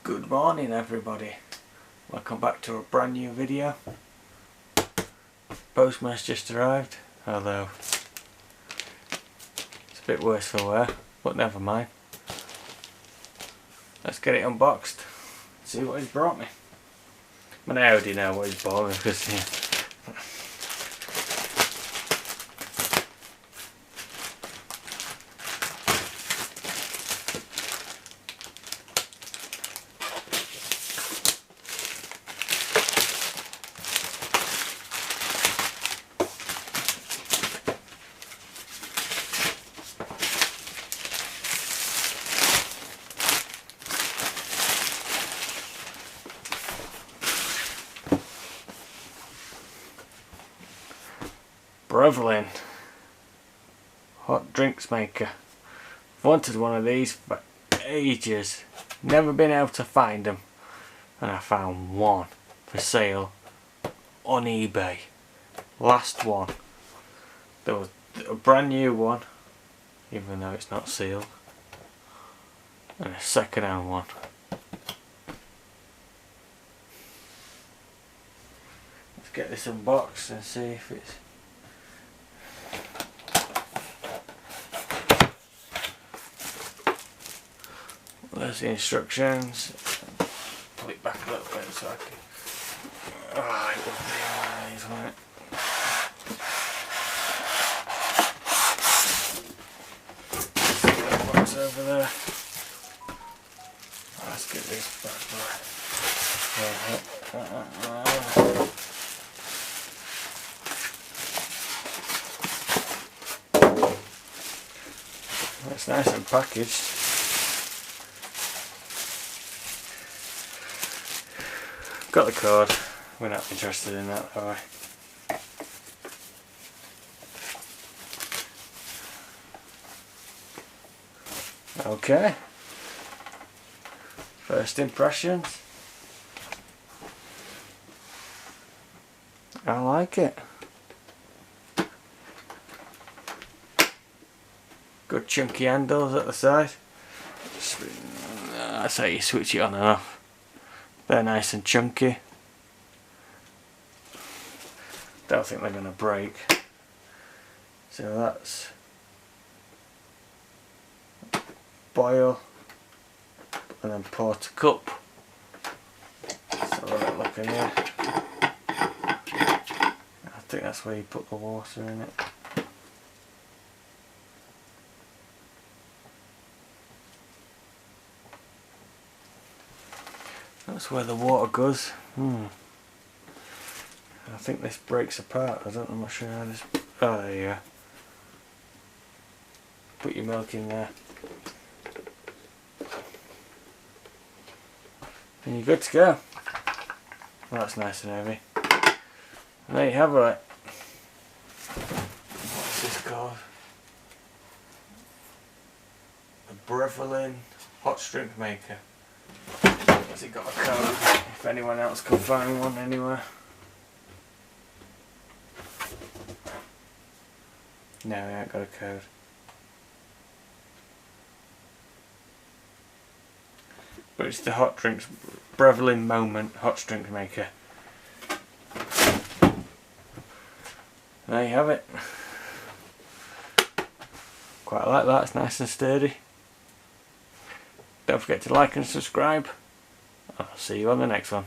Good morning everybody, welcome back to a brand new video. Postman's just arrived, although it's a bit worse for wear, but never mind. Let's get it unboxed, see what he's brought me. I mean, I already know what he's brought me because Breville hot drinks maker. I've wanted one of these for ages, never been able to find them, and I found one for sale on eBay. Last one. There was a brand new one, even though it's not sealed, and a second hand one. Let's get this unboxed and see if it's there's the instructions. Pull it back a little bit so I can. Oh, it will be one of these, won't it? Box over there. Let's get this back. It's nice and packaged. Got the code, we're not interested in that, are we? Okay, first impressions. I like it. Good chunky handles at the side. That's how you switch it on and off. They're nice and chunky. Don't think they're going to break. So that's boil and then pour to cup. Let's have a little look in here. I think that's where you put the water in it. That's where the water goes. I think this breaks apart. I'm not sure how this. Oh, there you go. Put your milk in there, and you're good to go. Well, that's nice and heavy. And there you have it. What's this called? The Breville hot drink maker. Has it got a code? If anyone else can find one anywhere. No, it ain't got a code. But it's the hot drinks, Breville Moment hot drink maker. There you have it. Quite like that, it's nice and sturdy. Don't forget to like and subscribe. I'll see you on the next one.